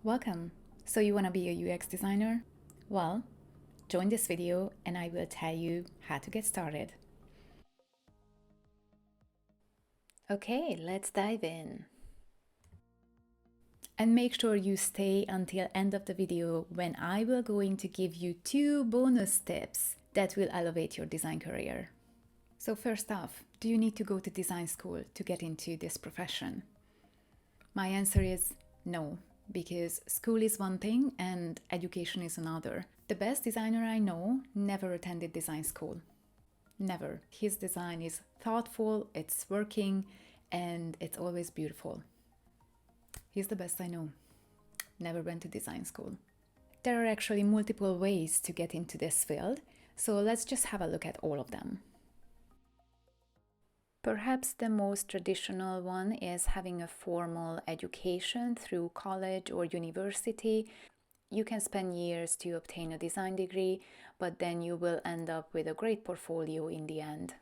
Welcome! So you want to be a UX designer? Well, join this video and I will tell you how to get started. Okay, let's dive in. And make sure you stay until end of the video when I will going to give you 2 bonus tips that will elevate your design career. So first off, do you need to go to design school to get into this profession? My answer is no, because school is one thing and education is another. The best designer I know never attended design school. Never. His design is thoughtful, it's working, and it's always beautiful. He's the best I know. Never went to design school. There are actually multiple ways to get into this field, so let's just have a look at all of them. Perhaps the most traditional one is having a formal education through college or university. You can spend years to obtain a design degree, but then you will end up with a great portfolio in the end.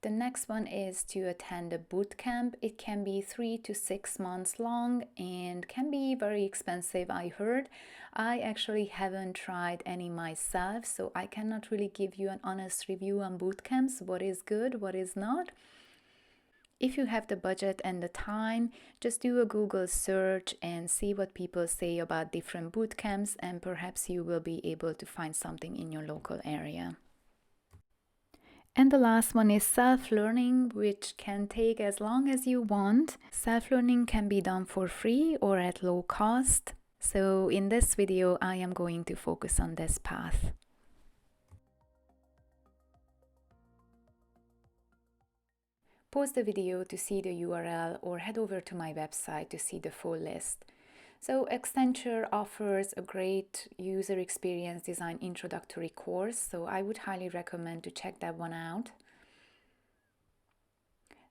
The next one is to attend a boot camp. It can be 3 to 6 months long and can be very expensive, I heard. I actually haven't tried any myself, so I cannot really give you an honest review on boot camps, what is good, what is not. If you have the budget and the time, just do a Google search and see what people say about different boot camps, and perhaps you will be able to find something in your local area. And the last one is self-learning, which can take as long as you want. Self-learning can be done for free or at low cost. So in this video, I am going to focus on this path. Pause the video to see the URL or head over to my website to see the full list. So Accenture offers a great user experience design introductory course, so I would highly recommend to check that one out.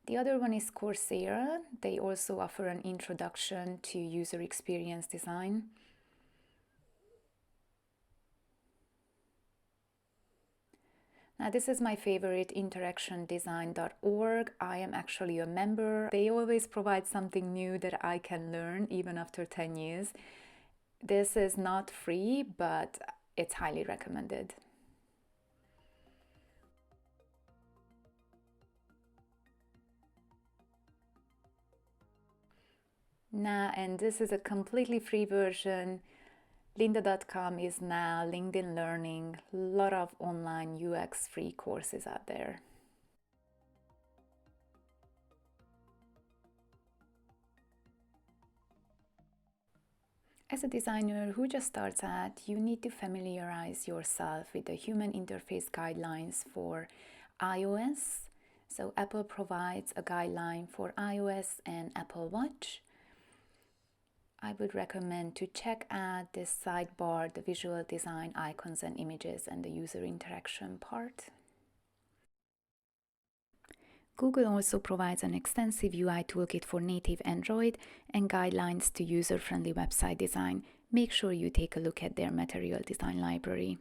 The other one is Coursera. They also offer an introduction to user experience design. Now this is my favorite, interactiondesign.org. I am actually a member. They always provide something new that I can learn even after 10 years. This is not free, but it's highly recommended. Now, and this is a completely free version. Lynda.com is now LinkedIn Learning, a lot of online UX free courses out there. As a designer who just starts out, you need to familiarize yourself with the human interface guidelines for iOS. So Apple provides a guideline for iOS and Apple Watch. I would recommend to check out this sidebar, the visual design, icons and images, and the user interaction part. Google also provides an extensive UI toolkit for native Android and guidelines to user-friendly website design. Make sure you take a look at their material design library.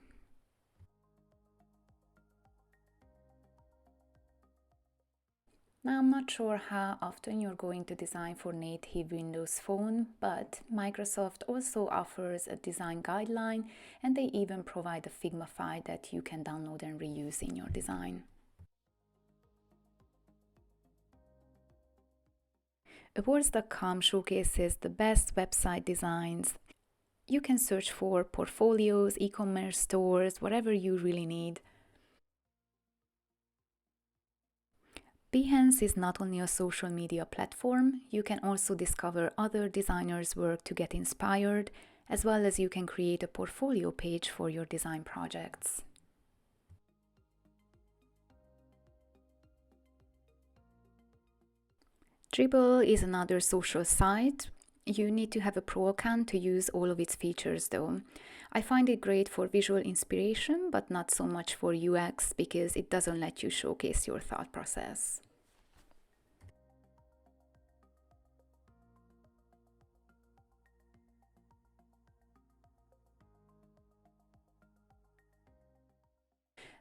Now, I'm not sure how often you're going to design for native Windows Phone, but Microsoft also offers a design guideline, and they even provide a Figma file that you can download and reuse in your design. Awards.com showcases the best website designs. You can search for portfolios, e-commerce stores, whatever you really need. Behance is not only a social media platform, you can also discover other designers' work to get inspired, as well as you can create a portfolio page for your design projects. Dribbble is another social site. You need to have a pro account to use all of its features though. I find it great for visual inspiration, but not so much for UX because it doesn't let you showcase your thought process.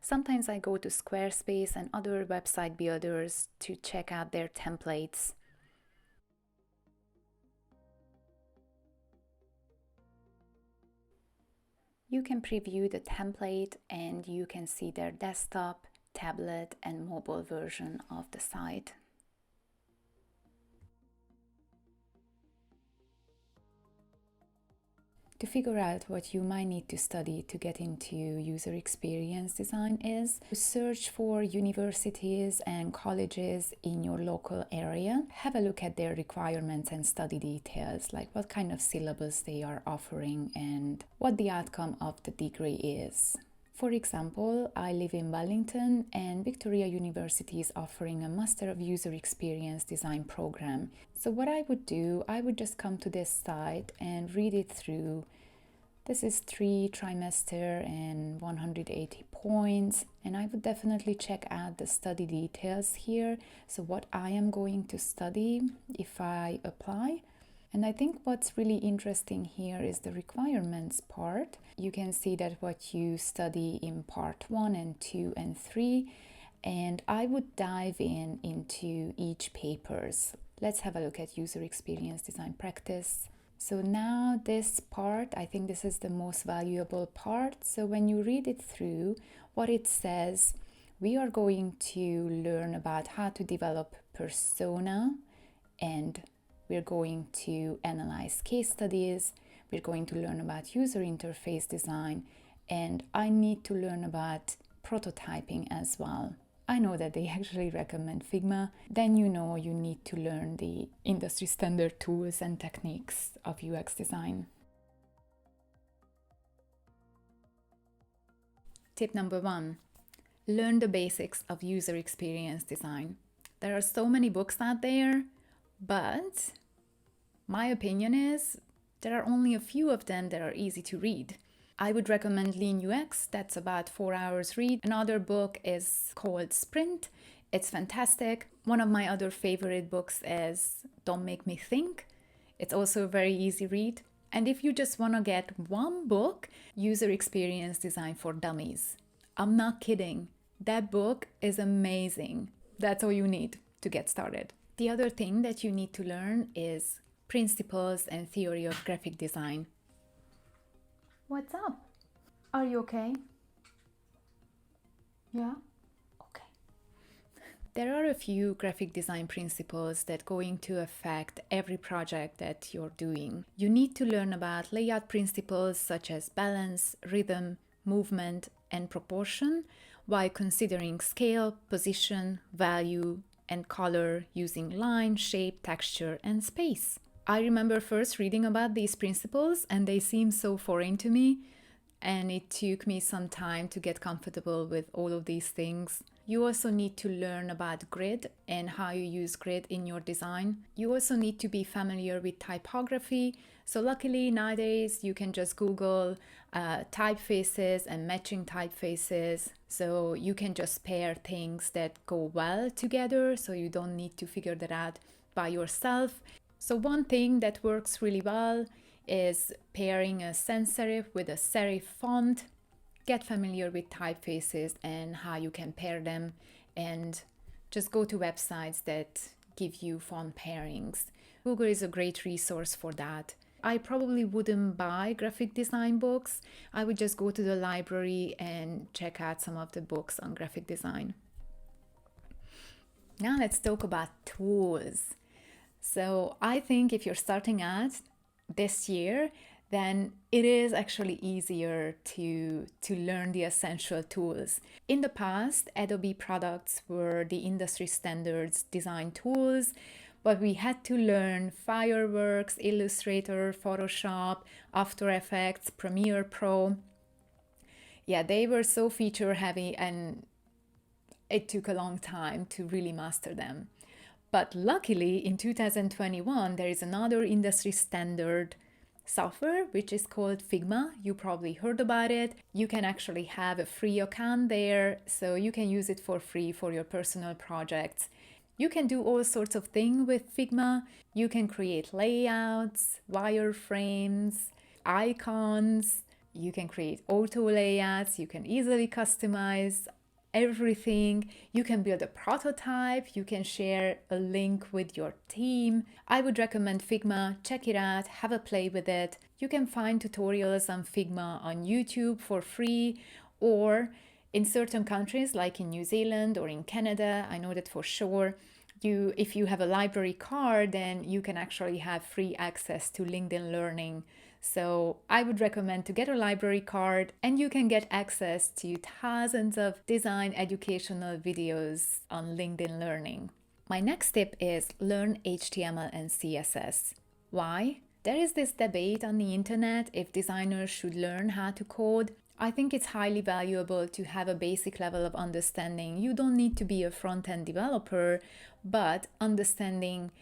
Sometimes I go to Squarespace and other website builders to check out their templates. You can preview the template and you can see their desktop, tablet, and mobile version of the site. To figure out what you might need to study to get into user experience design is search for universities and colleges in your local area. Have a look at their requirements and study details, like what kind of syllabus they are offering and what the outcome of the degree is. For example, I live in Wellington and Victoria University is offering a Master of User Experience Design program. So what I would do, I would just come to this site and read it through. This is 3 trimester and 180 points, and I would definitely check out the study details here. So what I am going to study if I apply. And I think what's really interesting here is the requirements part. You can see that what you study in part 1 and 2 and 3, and I would dive into each papers. Let's have a look at user experience design practice. So now this part, I think this is the most valuable part. So when you read it through, what it says, we are going to learn about how to develop persona, and we're going to analyze case studies, we're going to learn about user interface design, and I need to learn about prototyping as well. I know that they actually recommend Figma. Then you know you need to learn the industry standard tools and techniques of UX design. Tip number 1, learn the basics of user experience design. There are so many books out there, but my opinion is there are only a few of them that are easy to read. I would recommend Lean UX, that's about 4 hours read. Another book is called Sprint. It's fantastic. One of my other favorite books is Don't Make Me Think. It's also a very easy read. And if you just want to get one book, User Experience Design for Dummies. I'm not kidding. That book is amazing. That's all you need to get started. The other thing that you need to learn is principles and theory of graphic design. What's up? Are you okay? Yeah? Okay. There are a few graphic design principles that are going to affect every project that you're doing. You need to learn about layout principles such as balance, rhythm, movement, and proportion, while considering scale, position, value, and color using line, shape, texture, and space. I remember first reading about these principles and they seemed so foreign to me, and it took me some time to get comfortable with all of these things. You also need to learn about grid and how you use grid in your design. You also need to be familiar with typography. So luckily nowadays you can just Google typefaces and matching typefaces. So you can just pair things that go well together, so you don't need to figure that out by yourself. So one thing that works really well is pairing a sans serif with a serif font. Get familiar with typefaces and how you can pair them, and just go to websites that give you font pairings. Google is a great resource for that. I probably wouldn't buy graphic design books. I would just go to the library and check out some of the books on graphic design. Now let's talk about tools. So I think if you're starting out this year, then it is actually easier to learn the essential tools. In the past, Adobe products were the industry standards design tools, but we had to learn Fireworks, Illustrator, Photoshop, After Effects, Premiere Pro. Yeah, they were so feature heavy and it took a long time to really master them. But luckily, in 2021, there is another industry standard software, which is called Figma. You probably heard about it. You can actually have a free account there, so you can use it for free for your personal projects. You can do all sorts of things with Figma. You can create layouts, wireframes, icons. You can create auto layouts. You can easily customize everything. You can build a prototype, you can share a link with your team. I would recommend Figma. Check it out, have a play with it. You can find tutorials on Figma on YouTube for free, or in certain countries like in New Zealand or in Canada, I know that for sure, if you have a library card, then you can actually have free access to LinkedIn Learning. So I would recommend to get a library card, and you can get access to thousands of design educational videos on LinkedIn Learning. My next tip is learn HTML and CSS. Why? There is this debate on the internet if designers should learn how to code. I think it's highly valuable to have a basic level of understanding. You don't need to be a front-end developer, but understanding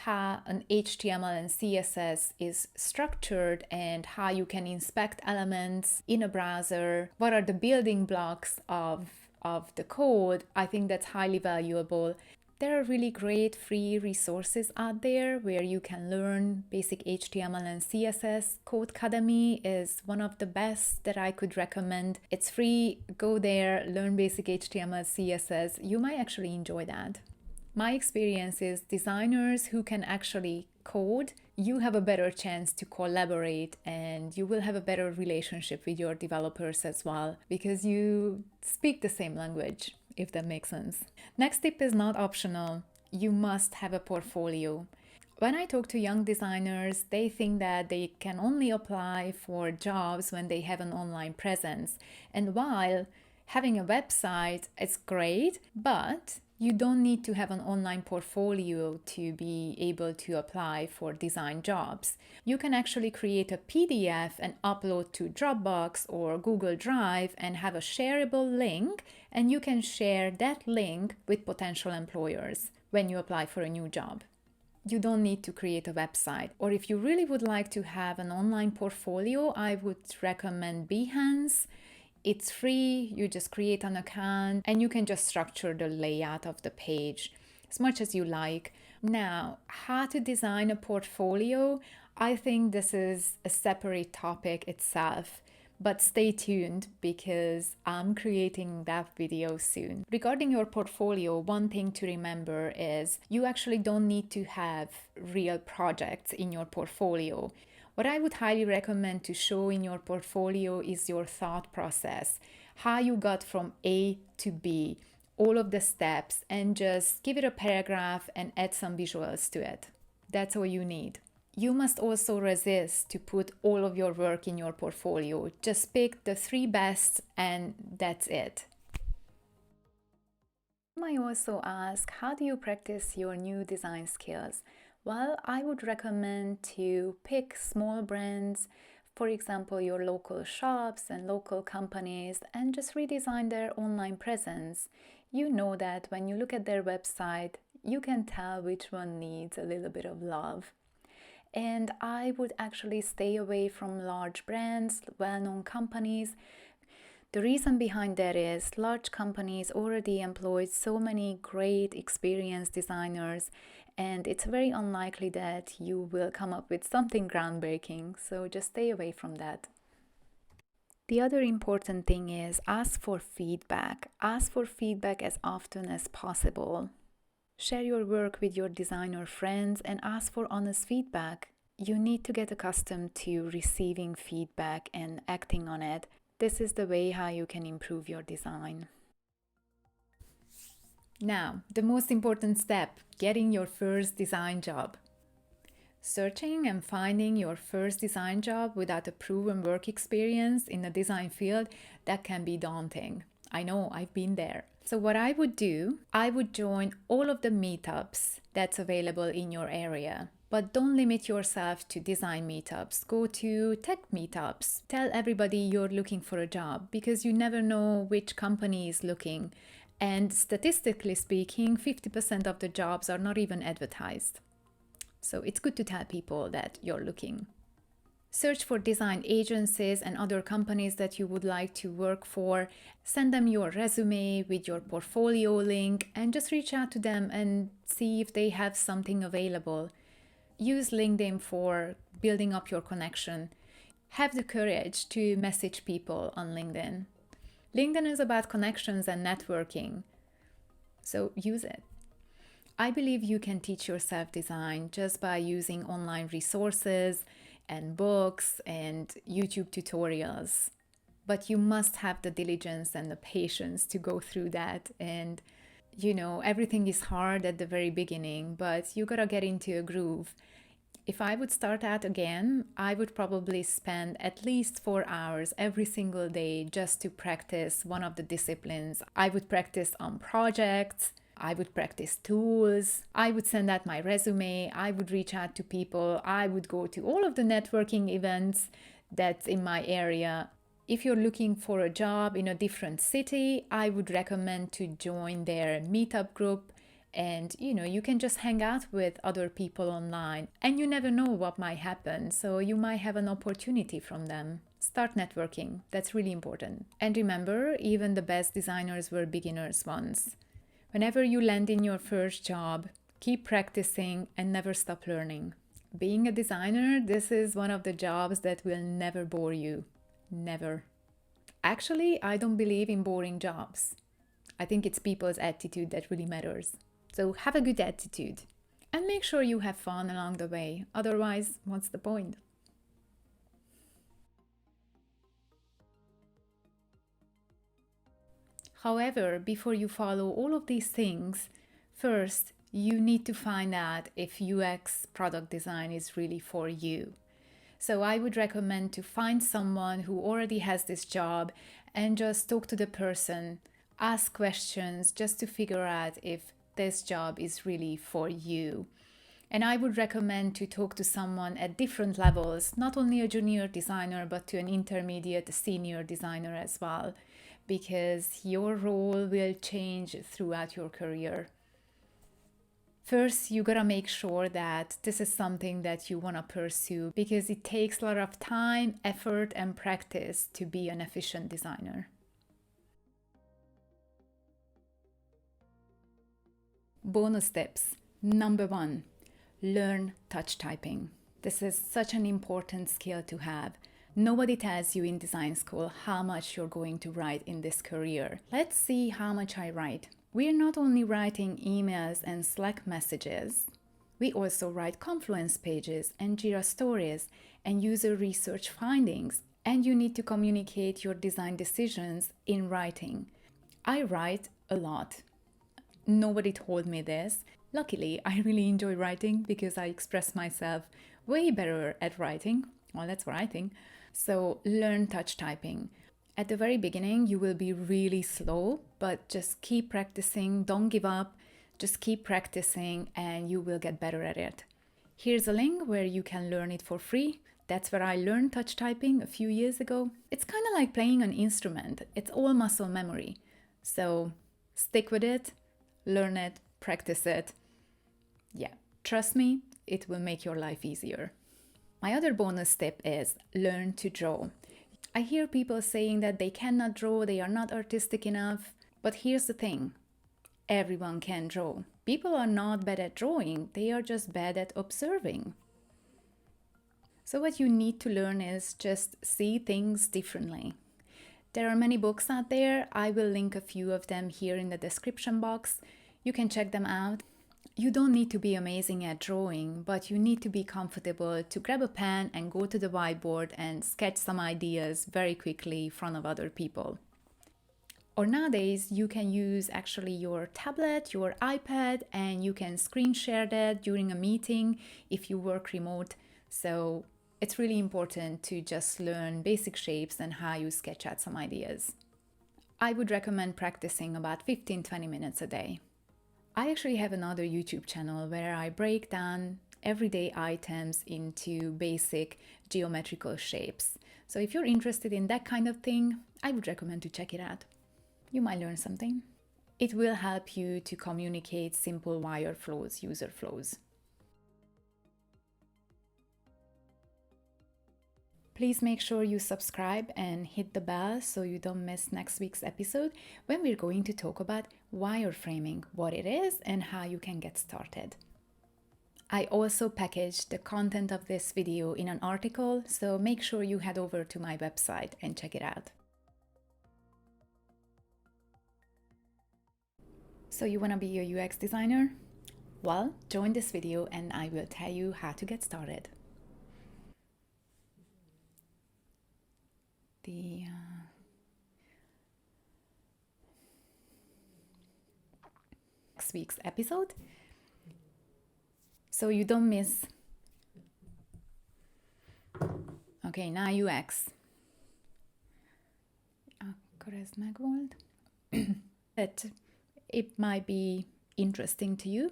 how an HTML and CSS is structured and how you can inspect elements in a browser, what are the building blocks of the code, I think that's highly valuable. There are really great free resources out there where you can learn basic HTML and CSS. Codecademy is one of the best that I could recommend. It's free, go there, learn basic HTML, CSS. You might actually enjoy that. My experience is designers who can actually code, you have a better chance to collaborate and you will have a better relationship with your developers as well because you speak the same language, if that makes sense. Next tip is not optional. You must have a portfolio. When I talk to young designers, they think that they can only apply for jobs when they have an online presence. And while having a website is great, but you don't need to have an online portfolio to be able to apply for design jobs. You can actually create a PDF and upload to Dropbox or Google Drive and have a shareable link, and you can share that link with potential employers when you apply for a new job. You don't need to create a website. Or if you really would like to have an online portfolio, I would recommend Behance. It's free, you just create an account and you can just structure the layout of the page as much as you like. Now, how to design a portfolio, I think this is a separate topic itself, but stay tuned because I'm creating that video soon. Regarding your portfolio, one thing to remember is you actually don't need to have real projects in your portfolio. What I would highly recommend to show in your portfolio is your thought process, how you got from A to B, all of the steps, and just give it a paragraph and add some visuals to it. That's all you need. You must also resist to put all of your work in your portfolio. Just pick the 3 best and that's it. You might also ask, how do you practice your new design skills? Well, I would recommend to pick small brands, for example, your local shops and local companies, and just redesign their online presence. You know that when you look at their website, you can tell which one needs a little bit of love. And I would actually stay away from large brands, well-known companies. The reason behind that is large companies already employ so many great experienced designers, and it's very unlikely that you will come up with something groundbreaking, so just stay away from that. The other important thing is ask for feedback. Ask for feedback as often as possible. Share your work with your designer friends and ask for honest feedback. You need to get accustomed to receiving feedback and acting on it. This is the way how you can improve your design. Now, the most important step, getting your first design job. Searching and finding your first design job without a proven work experience in the design field, that can be daunting. I know, I've been there. So what I would do, I would join all of the meetups that's available in your area. But don't limit yourself to design meetups. Go to tech meetups. Tell everybody you're looking for a job because you never know which company is looking. And statistically speaking, 50% of the jobs are not even advertised. So it's good to tell people that you're looking. Search for design agencies and other companies that you would like to work for. Send them your resume with your portfolio link and just reach out to them and see if they have something available. Use LinkedIn for building up your connection. Have the courage to message people on LinkedIn. LinkedIn is about connections and networking, so use it. I believe you can teach yourself design just by using online resources and books and YouTube tutorials. But you must have the diligence and the patience to go through that. And, everything is hard at the very beginning, but you gotta get into a groove. If I would start out again, I would probably spend at least 4 hours every single day just to practice one of the disciplines. I would practice on projects, I would practice tools, I would send out my resume, I would reach out to people, I would go to all of the networking events that's in my area. If you're looking for a job in a different city, I would recommend to join their meetup group. And you can just hang out with other people online, and you never know what might happen, so you might have an opportunity from them. Start networking, that's really important. And remember, even the best designers were beginners once. Whenever you land in your first job, keep practicing and never stop learning. Being a designer, this is one of the jobs that will never bore you. Never. Actually, I don't believe in boring jobs. I think it's people's attitude that really matters. So have a good attitude and make sure you have fun along the way. Otherwise, what's the point? However, before you follow all of these things, first, you need to find out if UX product design is really for you. So I would recommend to find someone who already has this job and just talk to the person, ask questions just to figure out if this job is really for you. And I would recommend to talk to someone at different levels, not only a junior designer, but to an intermediate, senior designer as well, because your role will change throughout your career. First, you gotta make sure that this is something that you wanna pursue, because it takes a lot of time, effort, and practice to be an efficient designer. Bonus tips. Number 1, learn touch typing. This is such an important skill to have. Nobody tells you in design school how much you're going to write in this career. Let's see how much I write. We're not only writing emails and Slack messages, we also write Confluence pages and Jira stories and user research findings. And you need to communicate your design decisions in writing. I write a lot. Nobody told me this. Luckily, I really enjoy writing because I express myself way better at writing. Well, that's what I think. So learn touch typing. At the very beginning, you will be really slow, but just keep practicing. Don't give up. Just keep practicing and you will get better at it. Here's a link where you can learn it for free. That's where I learned touch typing a few years ago. It's kind of like playing an instrument. It's all muscle memory. So stick with it. Learn it, practice it. Yeah, trust me, it will make your life easier. My other bonus tip is learn to draw. I hear people saying that they cannot draw, they are not artistic enough. But here's the thing, everyone can draw. People are not bad at drawing, they are just bad at observing. So what you need to learn is just see things differently. There are many books out there. I will link a few of them here in the description box. You can check them out. You don't need to be amazing at drawing, but you need to be comfortable to grab a pen and go to the whiteboard and sketch some ideas very quickly in front of other people. Or nowadays, you can use actually your tablet, your iPad, and you can screen share that during a meeting if you work remote. So it's really important to just learn basic shapes and how you sketch out some ideas. I would recommend practicing about 15-20 minutes a day. I actually have another YouTube channel where I break down everyday items into basic geometrical shapes. So if you're interested in that kind of thing, I would recommend to check it out. You might learn something. It will help you to communicate simple wire flows, user flows. Please make sure you subscribe and hit the bell so you don't miss next week's episode when we're going to talk about wireframing, what it is and how you can get started. I also packaged the content of this video in an article, so make sure you head over to my website and check it out. So you want to be a UX designer? Well, join this video and I will tell you how to get started. Next week's episode, so you don't miss. Okay, now UX. Akkor ez megvolt. That it might be interesting to you.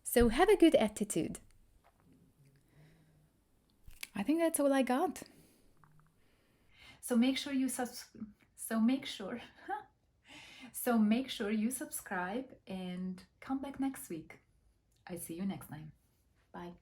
So have a good attitude. I think that's all I got. So make sure you subscribe and come back next week. I see you next time. Bye.